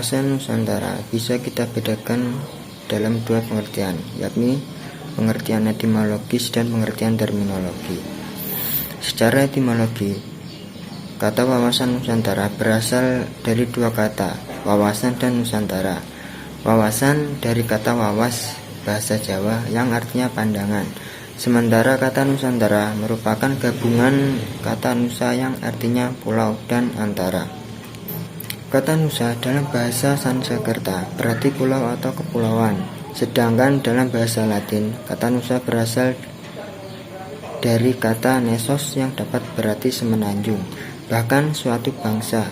Wawasan Nusantara bisa kita bedakan dalam dua pengertian, yakni pengertian etimologis dan pengertian terminologi. Secara etimologi, kata wawasan Nusantara berasal dari dua kata, wawasan dan Nusantara. Wawasan dari kata wawas, bahasa Jawa, yang artinya pandangan. Sementara kata Nusantara merupakan gabungan kata Nusa yang artinya pulau dan antara. Kata Nusa dalam bahasa Sanskerta berarti pulau atau kepulauan. Sedangkan dalam bahasa Latin, kata Nusa berasal dari kata nesos yang dapat berarti semenanjung, bahkan suatu bangsa.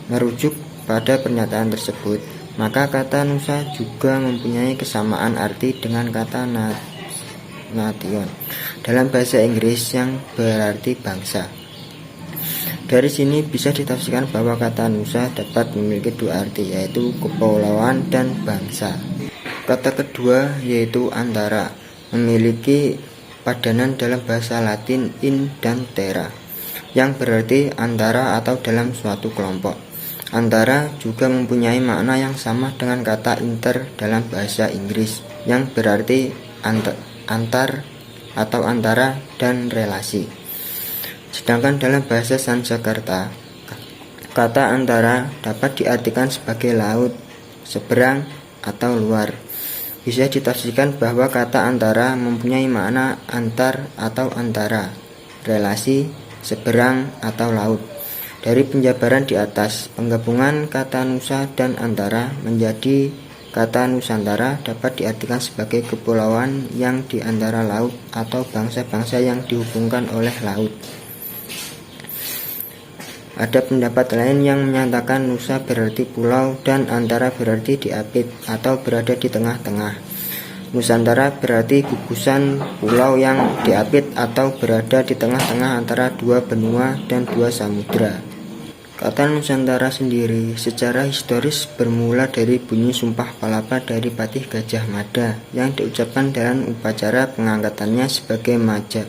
Merujuk pada pernyataan tersebut, maka kata Nusa juga mempunyai kesamaan arti dengan kata nation dalam bahasa Inggris yang berarti bangsa. Dari sini bisa ditafsirkan bahwa kata Nusa dapat memiliki dua arti, yaitu kepulauan dan bangsa. Kata kedua, yaitu antara, memiliki padanan dalam bahasa Latin in dan terra, yang berarti antara atau dalam suatu kelompok. Antara juga mempunyai makna yang sama dengan kata inter dalam bahasa Inggris, yang berarti antar atau antara dan relasi. Sedangkan dalam bahasa Sanskerta, kata antara dapat diartikan sebagai laut, seberang, atau luar. Bisa ditafsirkan bahwa kata antara mempunyai makna antar atau antara, relasi, seberang, atau laut. Dari penjabaran di atas, penggabungan kata Nusa dan antara menjadi kata Nusantara dapat diartikan sebagai kepulauan yang di antara laut atau bangsa-bangsa yang dihubungkan oleh laut. Ada pendapat lain yang menyatakan Nusa berarti pulau dan antara berarti diapit atau berada di tengah-tengah. Nusantara berarti gugusan pulau yang diapit atau berada di tengah-tengah antara dua benua dan dua samudra. Kata Nusantara sendiri secara historis bermula dari bunyi Sumpah Palapa dari Patih Gajah Mada yang diucapkan dalam upacara pengangkatannya sebagai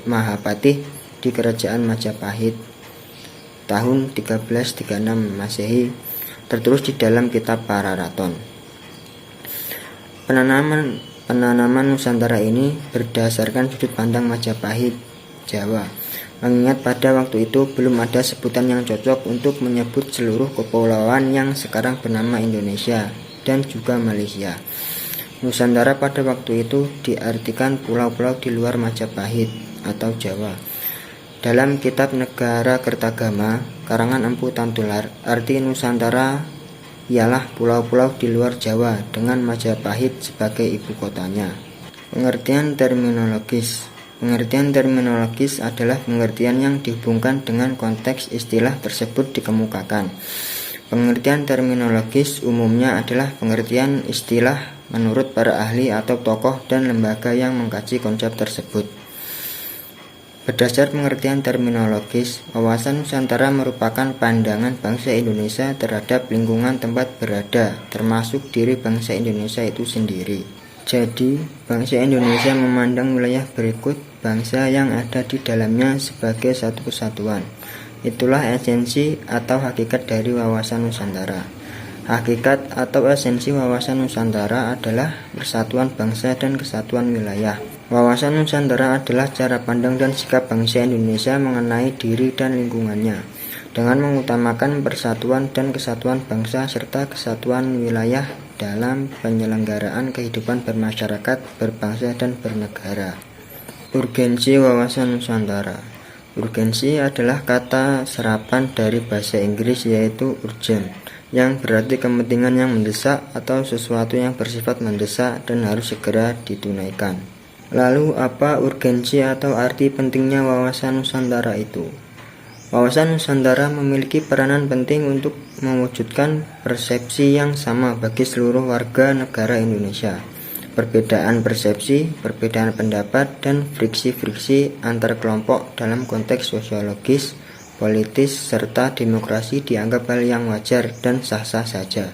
Mahapatih di Kerajaan Majapahit tahun 1336 Masehi, tertulis di dalam kitab Pararaton. Penanaman Nusantara ini berdasarkan sudut pandang Majapahit, Jawa, mengingat pada waktu itu belum ada sebutan yang cocok untuk menyebut seluruh kepulauan yang sekarang bernama Indonesia dan juga Malaysia. Nusantara pada waktu itu diartikan pulau-pulau di luar Majapahit atau Jawa. Dalam kitab Negara Kertagama, karangan Empu Tantular, arti Nusantara ialah pulau-pulau di luar Jawa dengan Majapahit sebagai ibu kotanya. Pengertian terminologis. Pengertian terminologis adalah pengertian yang dihubungkan dengan konteks istilah tersebut dikemukakan. Pengertian terminologis umumnya adalah pengertian istilah menurut para ahli atau tokoh dan lembaga yang mengkaji konsep tersebut. Berdasar pengertian terminologis, wawasan Nusantara merupakan pandangan bangsa Indonesia terhadap lingkungan tempat berada, termasuk diri bangsa Indonesia itu sendiri. Jadi, bangsa Indonesia memandang wilayah berikut bangsa yang ada di dalamnya sebagai satu kesatuan. Itulah esensi atau hakikat dari wawasan Nusantara. Hakikat atau esensi wawasan Nusantara adalah persatuan bangsa dan kesatuan wilayah. Wawasan Nusantara adalah cara pandang dan sikap bangsa Indonesia mengenai diri dan lingkungannya, dengan mengutamakan persatuan dan kesatuan bangsa serta kesatuan wilayah dalam penyelenggaraan kehidupan bermasyarakat, berbangsa, dan bernegara. Urgensi wawasan Nusantara. Urgensi adalah kata serapan dari bahasa Inggris yaitu urgent, yang berarti kepentingan yang mendesak atau sesuatu yang bersifat mendesak dan harus segera ditunaikan. Lalu apa urgensi atau arti pentingnya wawasan Nusantara itu? Wawasan Nusantara memiliki peranan penting untuk mewujudkan persepsi yang sama bagi seluruh warga negara Indonesia. Perbedaan persepsi, perbedaan pendapat, dan friksi-friksi antar kelompok dalam konteks sosiologis, politis, serta demokrasi dianggap hal yang wajar dan sah-sah saja.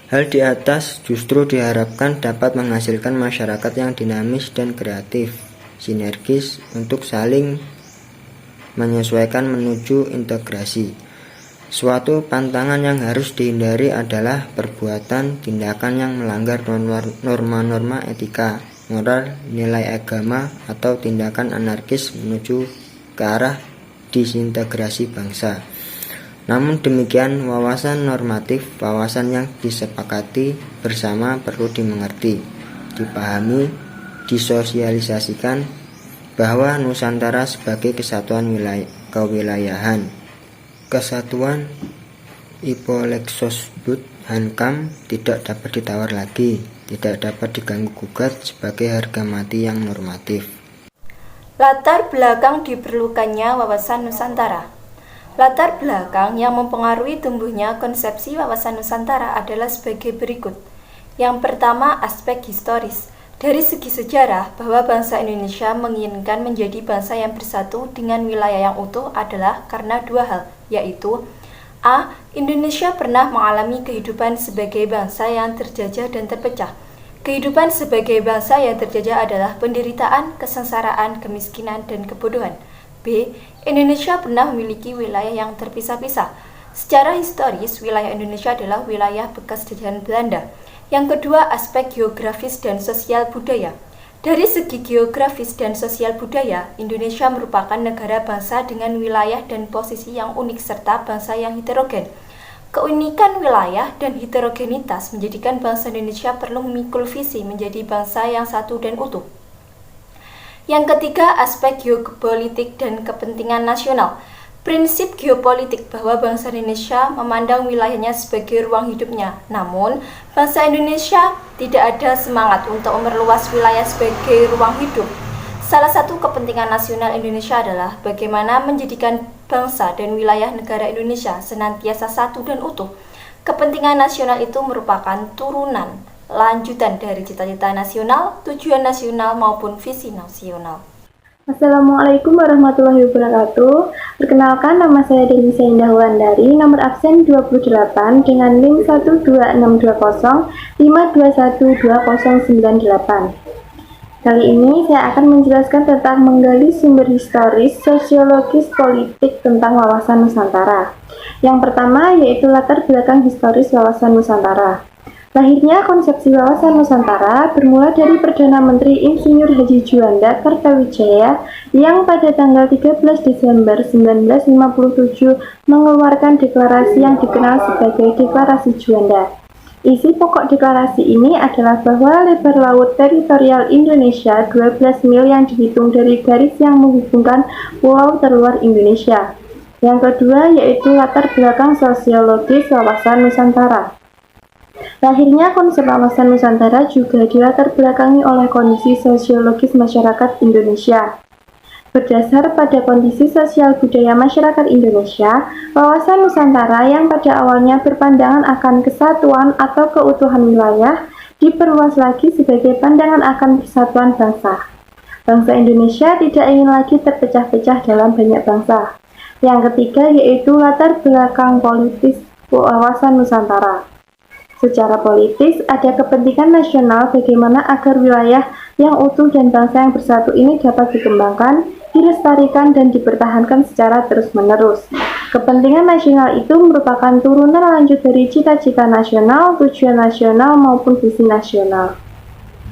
Hal di atas justru diharapkan dapat menghasilkan masyarakat yang dinamis dan kreatif, sinergis untuk saling menyesuaikan menuju integrasi. Suatu pantangan yang harus dihindari adalah perbuatan tindakan yang melanggar norma-norma etika, moral, nilai agama, atau tindakan anarkis menuju ke arah disintegrasi bangsa. Namun demikian, wawasan normatif, wawasan yang disepakati bersama perlu dimengerti, dipahami, disosialisasikan bahwa Nusantara sebagai kesatuan kewilayahan, kesatuan Ipolexosbud Hankam tidak dapat ditawar lagi, tidak dapat diganggu-gugat sebagai harga mati yang normatif. Latar belakang diperlukannya wawasan Nusantara. Latar belakang yang mempengaruhi tumbuhnya konsepsi wawasan Nusantara adalah sebagai berikut. Yang pertama, aspek historis. Dari segi sejarah, bahwa bangsa Indonesia menginginkan menjadi bangsa yang bersatu dengan wilayah yang utuh adalah karena dua hal, yaitu A. Indonesia pernah mengalami kehidupan sebagai bangsa yang terjajah dan terpecah. Kehidupan sebagai bangsa yang terjajah adalah penderitaan, kesengsaraan, kemiskinan, dan kebodohan. B. Indonesia pernah memiliki wilayah yang terpisah-pisah. Secara historis, wilayah Indonesia adalah wilayah bekas jajahan Belanda. Yang kedua, aspek geografis dan sosial budaya. Dari segi geografis dan sosial budaya, Indonesia merupakan negara bangsa dengan wilayah dan posisi yang unik serta bangsa yang heterogen. Keunikan wilayah dan heterogenitas menjadikan bangsa Indonesia perlu memikul visi menjadi bangsa yang satu dan utuh. Yang ketiga, aspek geopolitik dan kepentingan nasional. Prinsip geopolitik bahwa bangsa Indonesia memandang wilayahnya sebagai ruang hidupnya. Namun, bangsa Indonesia tidak ada semangat untuk memperluas wilayah sebagai ruang hidup. Salah satu kepentingan nasional Indonesia adalah bagaimana menjadikan bangsa dan wilayah negara Indonesia senantiasa satu dan utuh. Kepentingan nasional itu merupakan turunan, lanjutan dari cita-cita nasional, tujuan nasional maupun visi nasional. Assalamualaikum warahmatullahi wabarakatuh. Perkenalkan, nama saya Denisa Indah Wulandari, nomor absen 28 dengan NIM 12620521298. Kali ini saya akan menjelaskan tentang menggali sumber historis, sosiologis, politik tentang wawasan Nusantara. Yang pertama yaitu latar belakang historis wawasan Nusantara. Lahirnya konsepsi wawasan Nusantara bermula dari Perdana Menteri Insinyur Haji Juanda Kertawijaya yang pada tanggal 13 Desember 1957 mengeluarkan deklarasi yang dikenal sebagai Deklarasi Juanda. Isi pokok deklarasi ini adalah bahwa lebar laut teritorial Indonesia 12 mil yang dihitung dari garis yang menghubungkan pulau terluar Indonesia. Yang kedua yaitu latar belakang sosiologis wawasan Nusantara. Lahirnya konsep wawasan Nusantara juga dilatar belakangi oleh kondisi sosiologis masyarakat Indonesia. Berdasar pada kondisi sosial budaya masyarakat Indonesia, wawasan Nusantara yang pada awalnya berpandangan akan kesatuan atau keutuhan wilayah diperluas lagi sebagai pandangan akan persatuan bangsa. Bangsa Indonesia tidak ingin lagi terpecah-pecah dalam banyak bangsa. Yang ketiga yaitu latar belakang politis wawasan Nusantara. Secara politis, ada kepentingan nasional bagaimana agar wilayah yang utuh dan bangsa yang bersatu ini dapat dikembangkan, dilestarikan, dan dipertahankan secara terus-menerus. Kepentingan nasional itu merupakan turunan lanjut dari cita-cita nasional, tujuan nasional, maupun visi nasional.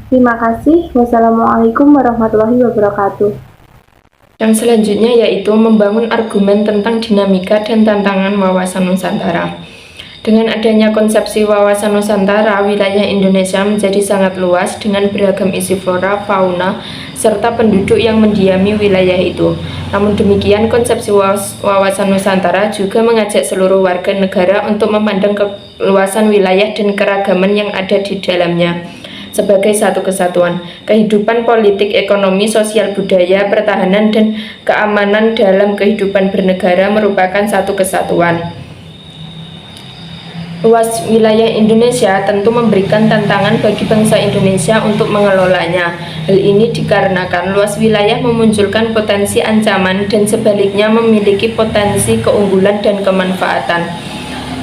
Terima kasih. Wassalamualaikum warahmatullahi wabarakatuh. Yang selanjutnya yaitu membangun argumen tentang dinamika dan tantangan wawasan Nusantara. Dengan adanya konsepsi wawasan Nusantara, wilayah Indonesia menjadi sangat luas dengan beragam isi flora, fauna, serta penduduk yang mendiami wilayah itu. Namun demikian, konsepsi wawasan Nusantara juga mengajak seluruh warga negara untuk memandang keluasan wilayah dan keragaman yang ada di dalamnya sebagai satu kesatuan. Kehidupan politik, ekonomi, sosial, budaya, pertahanan, dan keamanan dalam kehidupan bernegara merupakan satu kesatuan. Luas wilayah Indonesia tentu memberikan tantangan bagi bangsa Indonesia untuk mengelolanya. Hal ini dikarenakan luas wilayah memunculkan potensi ancaman dan sebaliknya memiliki potensi keunggulan dan kemanfaatan.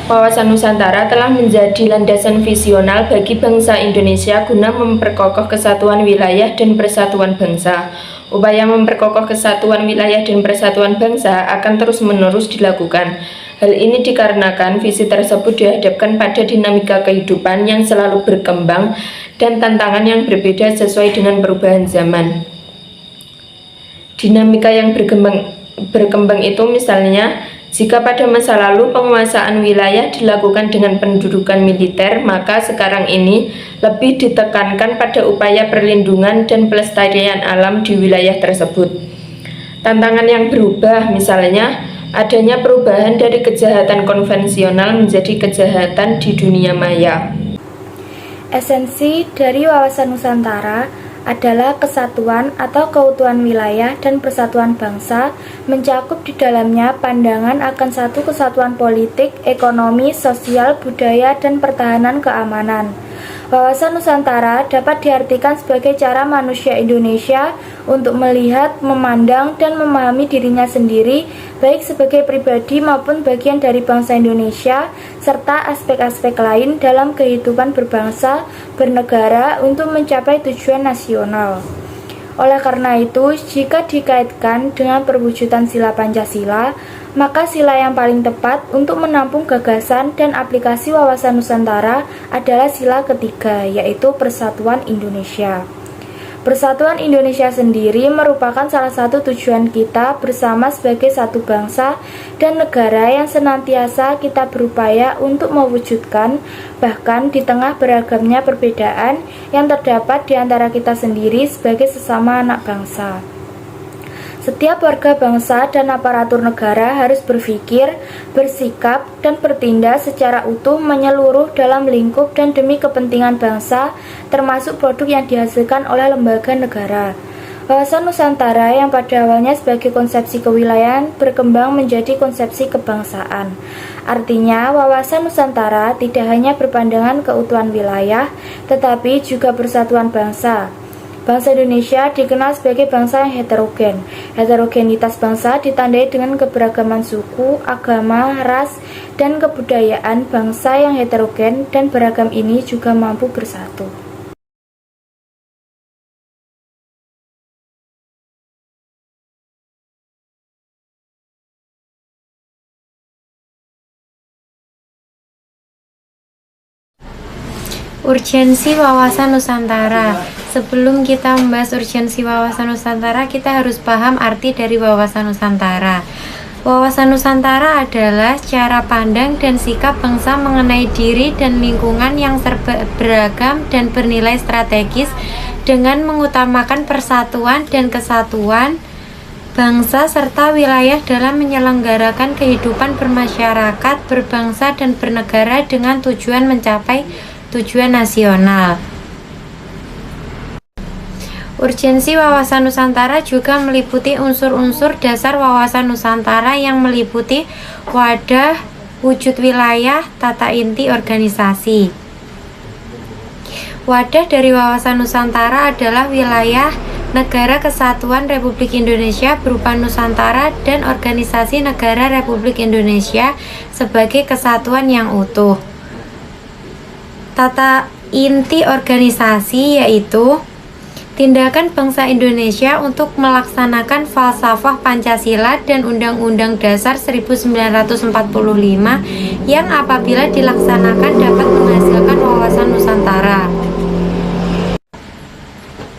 Wawasan Nusantara telah menjadi landasan visional bagi bangsa Indonesia guna memperkokoh kesatuan wilayah dan persatuan bangsa. Upaya memperkokoh kesatuan wilayah dan persatuan bangsa akan terus-menerus dilakukan. Hal ini dikarenakan visi tersebut dihadapkan pada dinamika kehidupan yang selalu berkembang dan tantangan yang berbeda sesuai dengan perubahan zaman. Dinamika yang berkembang itu misalnya, jika pada masa lalu penguasaan wilayah dilakukan dengan pendudukan militer, maka sekarang ini lebih ditekankan pada upaya perlindungan dan pelestarian alam di wilayah tersebut. Tantangan yang berubah misalnya, adanya perubahan dari kejahatan konvensional menjadi kejahatan di dunia maya. Esensi dari wawasan Nusantara adalah kesatuan atau keutuhan wilayah dan persatuan bangsa, mencakup di dalamnya pandangan akan satu kesatuan politik, ekonomi, sosial, budaya, dan pertahanan keamanan. Wawasan Nusantara dapat diartikan sebagai cara manusia Indonesia untuk melihat, memandang, dan memahami dirinya sendiri, baik sebagai pribadi maupun bagian dari bangsa Indonesia, serta aspek-aspek lain dalam kehidupan berbangsa, bernegara untuk mencapai tujuan nasional. Oleh karena itu, jika dikaitkan dengan perwujudan sila Pancasila, maka sila yang paling tepat untuk menampung gagasan dan aplikasi wawasan Nusantara adalah sila ketiga, yaitu Persatuan Indonesia. Persatuan Indonesia sendiri merupakan salah satu tujuan kita bersama sebagai satu bangsa dan negara yang senantiasa kita berupaya untuk mewujudkan, bahkan di tengah beragamnya perbedaan yang terdapat di antara kita sendiri sebagai sesama anak bangsa. Setiap warga bangsa dan aparatur negara harus berpikir, bersikap, dan bertindak secara utuh menyeluruh dalam lingkup dan demi kepentingan bangsa, termasuk produk yang dihasilkan oleh lembaga negara. Wawasan Nusantara yang pada awalnya sebagai konsepsi kewilayahan berkembang menjadi konsepsi kebangsaan. Artinya, wawasan Nusantara tidak hanya berpandangan keutuhan wilayah, tetapi juga persatuan bangsa. Bangsa Indonesia dikenal sebagai bangsa yang heterogen. Heterogenitas bangsa ditandai dengan keberagaman suku, agama, ras, dan kebudayaan. Bangsa yang heterogen dan beragam ini juga mampu bersatu. Urgensi wawasan Nusantara. Sebelum kita membahas urgensi wawasan Nusantara, kita harus paham arti dari wawasan Nusantara. Wawasan Nusantara adalah cara pandang dan sikap bangsa mengenai diri dan lingkungan yang beragam dan bernilai strategis dengan mengutamakan persatuan dan kesatuan bangsa serta wilayah dalam menyelenggarakan kehidupan bermasyarakat, berbangsa, dan bernegara dengan tujuan mencapai tujuan nasional. Urgensi wawasan Nusantara juga meliputi unsur-unsur dasar wawasan Nusantara yang meliputi wadah, wujud wilayah, tata inti organisasi. Wadah dari wawasan Nusantara adalah wilayah Negara Kesatuan Republik Indonesia berupa Nusantara dan organisasi negara Republik Indonesia sebagai kesatuan yang utuh. Tata inti organisasi yaitu tindakan bangsa Indonesia untuk melaksanakan falsafah Pancasila dan Undang-Undang Dasar 1945 yang apabila dilaksanakan dapat menghasilkan wawasan Nusantara.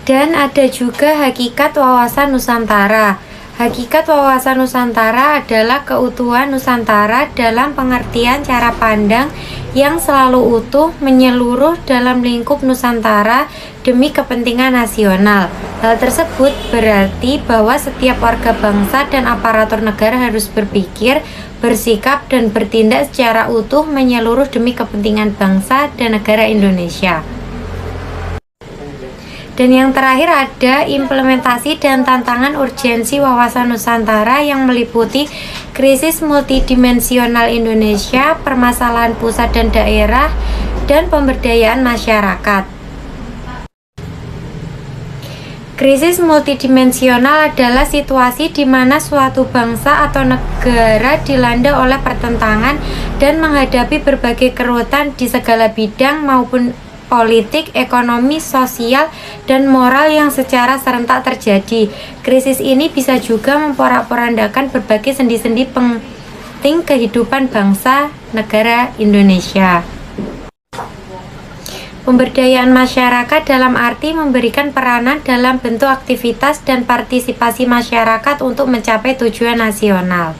Dan ada juga hakikat wawasan Nusantara. Hakikat wawasan Nusantara adalah keutuhan Nusantara dalam pengertian cara pandang yang selalu utuh menyeluruh dalam lingkup Nusantara demi kepentingan nasional. Hal tersebut berarti bahwa setiap warga bangsa dan aparatur negara harus berpikir, bersikap, dan bertindak secara utuh menyeluruh demi kepentingan bangsa dan negara Indonesia. Dan yang terakhir ada implementasi dan tantangan urgensi wawasan Nusantara yang meliputi krisis multidimensional Indonesia, permasalahan pusat dan daerah, dan pemberdayaan masyarakat. Krisis multidimensional adalah situasi di mana suatu bangsa atau negara dilanda oleh pertentangan dan menghadapi berbagai keruwetan di segala bidang maupun politik, ekonomi, sosial, dan moral yang secara serentak terjadi. Krisis ini bisa juga memporak-porandakan berbagai sendi-sendi penting kehidupan bangsa negara Indonesia. Pemberdayaan masyarakat dalam arti memberikan peranan dalam bentuk aktivitas dan partisipasi masyarakat untuk mencapai tujuan nasional.